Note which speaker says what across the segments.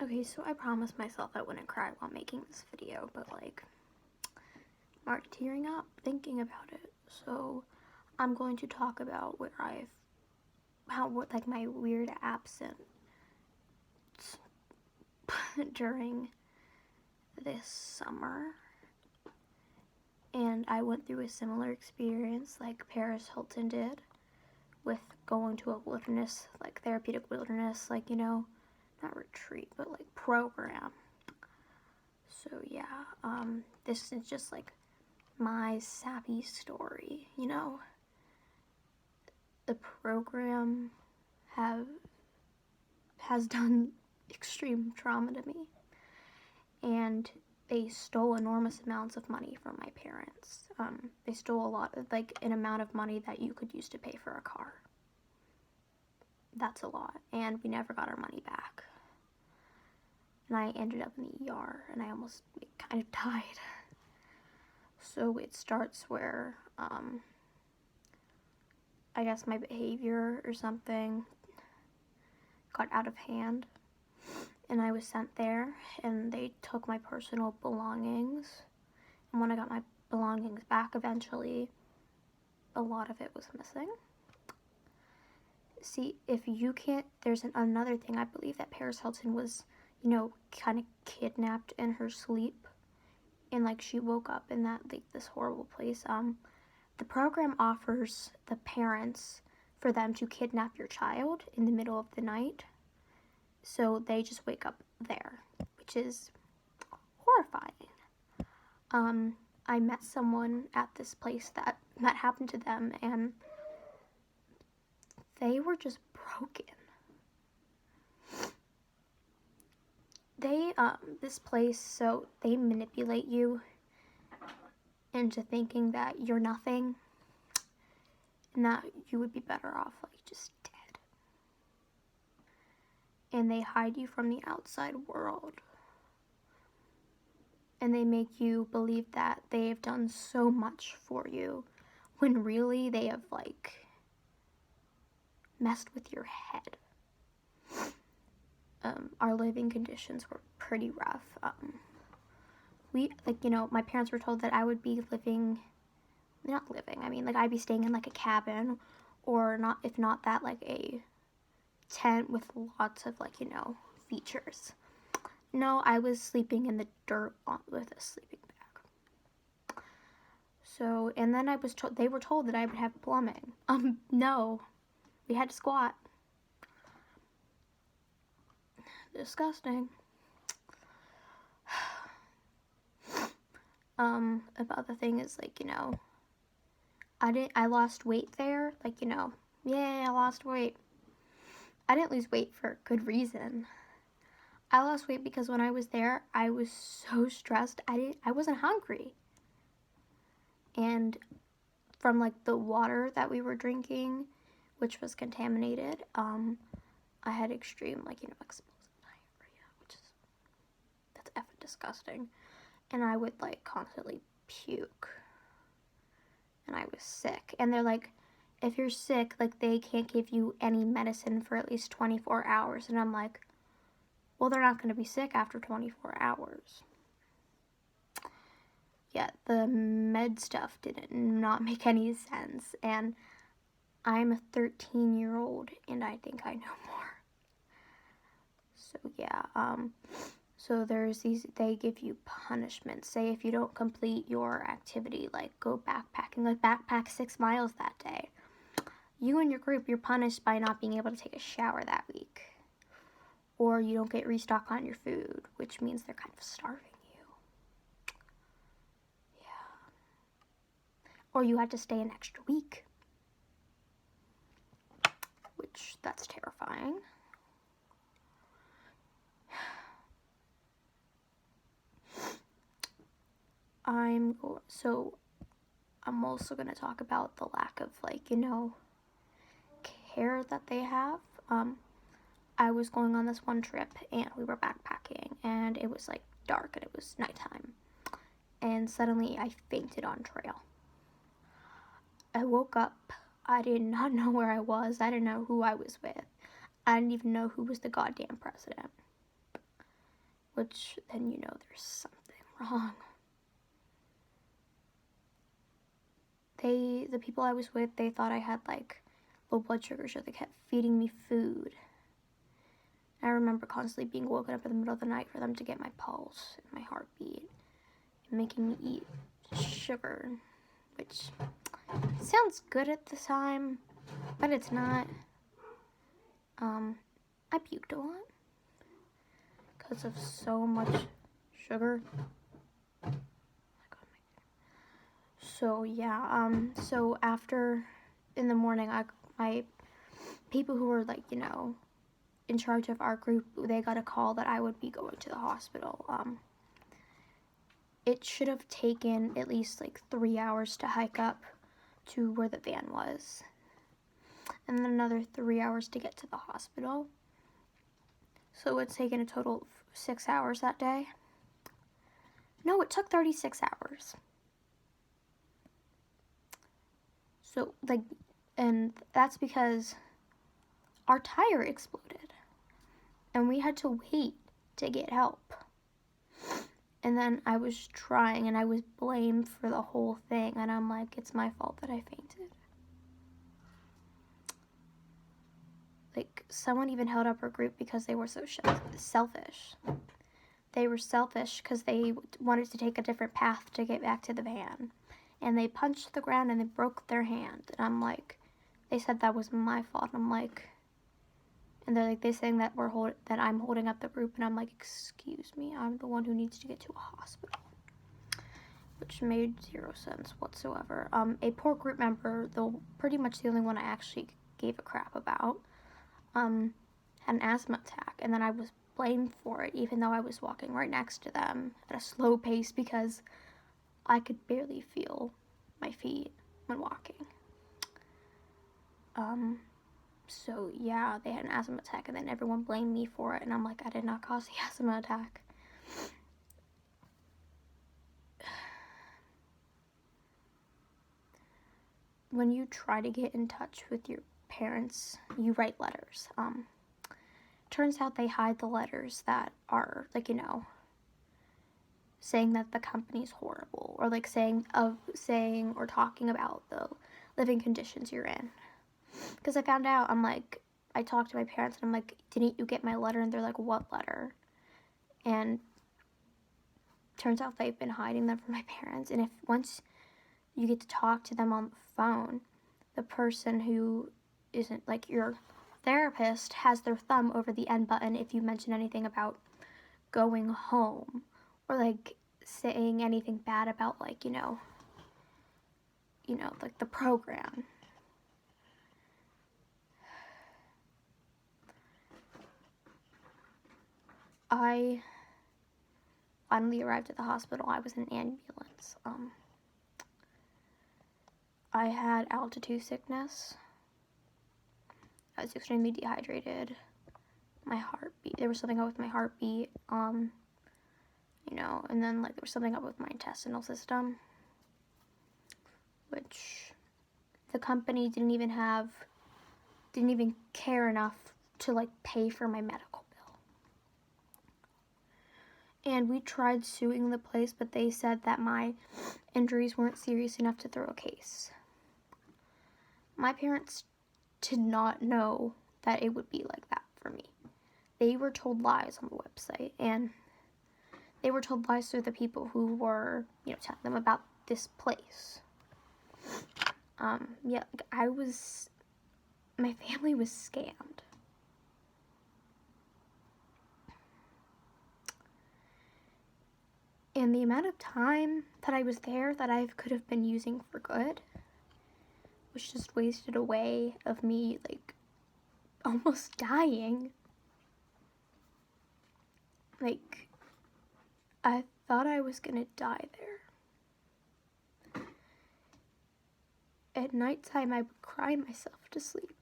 Speaker 1: Okay, so I promised myself I wouldn't cry while making this video, but like, I'm already tearing up thinking about it. So I'm going to talk about like my weird absence during this summer. And I went through a similar experience like Paris Hilton did with going to a wilderness, like therapeutic wilderness, like, not retreat, but like program. So yeah, this is just like my sappy story, The program has done extreme trauma to me, and they stole enormous amounts of money from my parents. They stole a lot, like an amount of money that you could use to pay for a car. That's a lot, and we never got our money back. And I ended up in the ER, and I almost kind of died. So it starts where, I guess my behavior or something got out of hand, and I was sent there, and they took my personal belongings. And when I got my belongings back eventually, a lot of it was missing. See, if you can't, there's another thing. I believe that Paris Hilton was, kind of kidnapped in her sleep, and like she woke up in that like this horrible place. The program offers the parents for them to kidnap your child in the middle of the night, so they just wake up there, which is horrifying. I met someone at this place that happened to them, and they were just broken. This place, so they manipulate you into thinking that you're nothing, and that you would be better off like just dead. And they hide you from the outside world. And they make you believe that they have done so much for you, when really they have like messed with your head. Our living conditions were pretty rough. My parents were told that I would be I'd be staying in like a cabin, or not, if not that, like a tent with lots of features. No, I was sleeping in the dirt with a sleeping bag. So, and then they were told that I would have plumbing. No, we had to squat. Disgusting. About the thing is, I lost weight there, yay, I lost weight. I didn't lose weight for a good reason. I lost weight because when I was there, I was so stressed, I wasn't hungry. And from the water that we were drinking, which was contaminated, I had extreme, explosive diarrhea, that's effing disgusting. And I would, constantly puke. And I was sick. And they're like, if you're sick, they can't give you any medicine for at least 24 hours. And I'm like, well, they're not going to be sick after 24 hours. Yet the med stuff did not make any sense. And I'm a 13-year-old, and I think I know more. So, yeah, so there's they give you punishments. Say if you don't complete your activity, go backpacking, backpack 6 miles that day. You and your group, you're punished by not being able to take a shower that week. Or you don't get restock on your food, which means they're kind of starving you. Yeah. Or you have to stay an extra week. Which, that's terrifying. I'm also going to talk about the lack of, care that they have. I was going on this one trip, and we were backpacking, and it was, dark, and it was nighttime. And suddenly, I fainted on trail. I woke up. I did not know where I was. I didn't know who I was with. I didn't even know who was the goddamn president. which then you know there's something wrong. The people I was with, they thought I had like low blood sugar, so they kept feeding me food. I remember constantly being woken up in the middle of the night for them to get my pulse and my heartbeat and making me eat sugar, which sounds good at the time, but it's not. I puked a lot because of so much sugar. So yeah, so after, in the morning, my people who were like, you know, in charge of our group, they got a call that I would be going to the hospital. It should have taken at least like 3 hours to hike up to where the van was, and then another 3 hours to get to the hospital. So it's taken a total of 6 hours that day. No, it took 36 hours. So, like, and that's because our tire exploded, and we had to wait to get help. And then I was trying, and I was blamed for the whole thing, and I'm like, it's my fault that I fainted. Like, someone even held up our group because they were so selfish. They were selfish because they wanted to take a different path to get back to the van. And they punched the ground and they broke their hand. And I'm like, they said that was my fault. I'm like, and they're like, they're saying that that I'm holding up the group. And I'm like, excuse me, I'm the one who needs to get to a hospital. Which made zero sense whatsoever. A poor group member, though pretty much the only one I actually gave a crap about, had an asthma attack. And then I was blamed for it, even though I was walking right next to them at a slow pace because I could barely feel my feet when walking. So yeah, they had an asthma attack, and then everyone blamed me for it, and I'm like, I did not cause the asthma attack. When you try to get in touch with your parents, you write letters. Turns out they hide the letters that are, like, you know, saying that the company's horrible, or like saying or talking about the living conditions you're in. Because I found out, I talked to my parents and I'm like, didn't you get my letter? And they're like, what letter? And turns out they've been hiding them from my parents. And if once you get to talk to them on the phone, the person who isn't like your therapist has their thumb over the end button if you mention anything about going home, or like saying anything bad about, like, you know, like the program. I finally arrived at the hospital. I was in an ambulance. I had altitude sickness. I was extremely dehydrated. My heartbeat, there was something up with my heartbeat. You know, and then like there was something up with my intestinal system, which the company didn't even care enough to like pay for my medical bill. And we tried suing the place, but they said that my injuries weren't serious enough to throw a case. My parents did not know that it would be like that for me. They were told lies on the website, and they were told lies through the people who were, you know, telling them about this place. Yeah, my family was scammed. And the amount of time that I was there that I could have been using for good was just wasted away of me, like, almost dying. Like, I thought I was gonna die there. At nighttime, I would cry myself to sleep.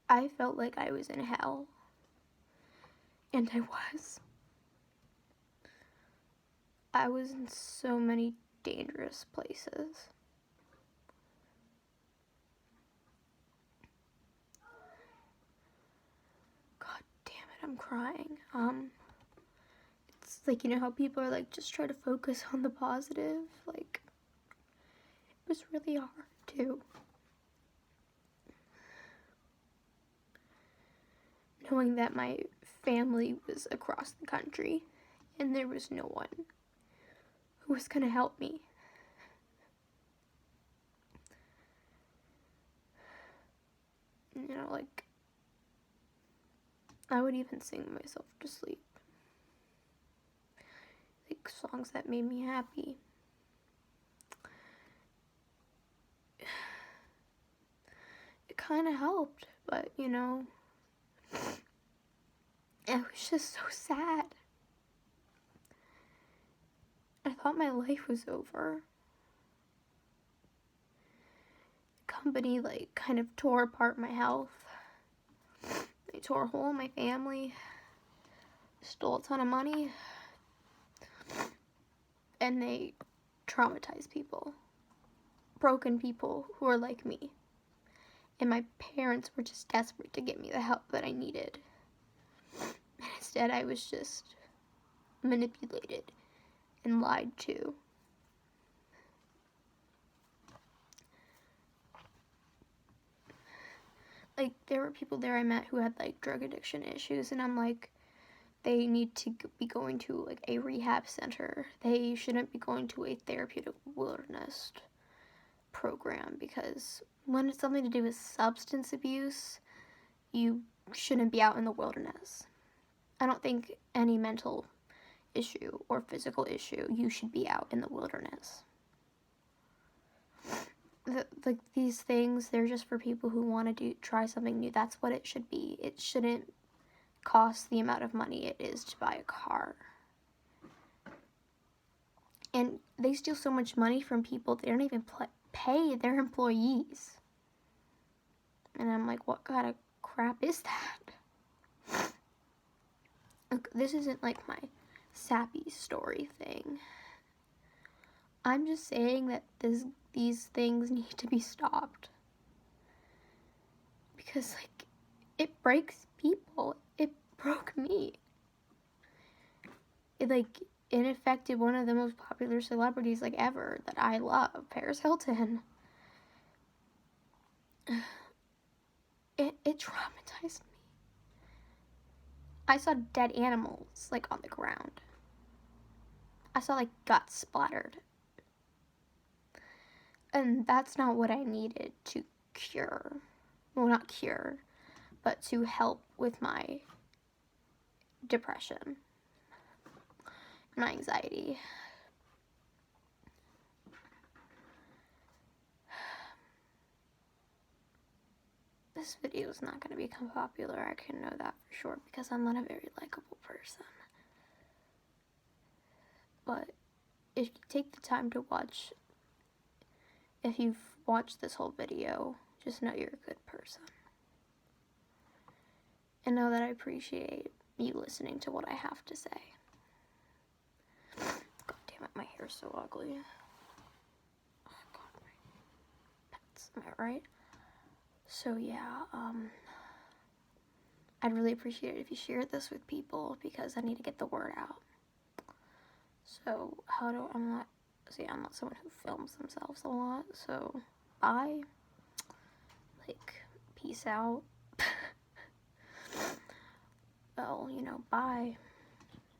Speaker 1: I felt like I was in hell. And I was. I was in so many dangerous places. God damn I'm crying. It's like, you know how people are like, just try to focus on the positive? Like, it was really hard too. Knowing that my family was across the country and there was no one who was gonna help me. You know, like, I would even sing myself to sleep. Like, songs that made me happy. It kind of helped, but, you know, it was just so sad. I thought my life was over. The company, like, kind of tore apart my health. They tore a hole in my family. Stole a ton of money. And they traumatized people. Broken people who are like me. And my parents were just desperate to get me the help that I needed. And instead, I was just manipulated and lied to. Like, there were people there I met who had, like, drug addiction issues, and I'm like, they need to be going to, like, a rehab center. They shouldn't be going to a therapeutic wilderness program, because when it's something to do with substance abuse, you shouldn't be out in the wilderness. I don't think any mental issue or physical issue, you should be out in the wilderness. Like, these things, they're just for people who want to try something new. That's what it should be. It shouldn't cost the amount of money it is to buy a car. And they steal so much money from people, they don't even pay their employees. And I'm like, what kind of crap is that? Look, this isn't like my sappy story thing. I'm just saying that these things need to be stopped. Because, like, it breaks people. It broke me. It affected one of the most popular celebrities, like, ever, that I love, Paris Hilton. It traumatized me. I saw dead animals, like, on the ground. I saw, like, guts splattered. And that's not what I needed to cure. Well, not cure, but to help with my depression, my anxiety. This video is not going to become popular, I can know that for sure, because I'm not a very likable person. But if you take the time to watch, if you've watched this whole video, just know you're a good person. And know that I appreciate you listening to what I have to say. God damn it, my hair's so ugly. Oh God, my pets, am I right? So yeah, I'd really appreciate it if you shared this with people, because I need to get the word out. So I'm not someone who films themselves a lot, so bye. Like, peace out. Well, you know, bye.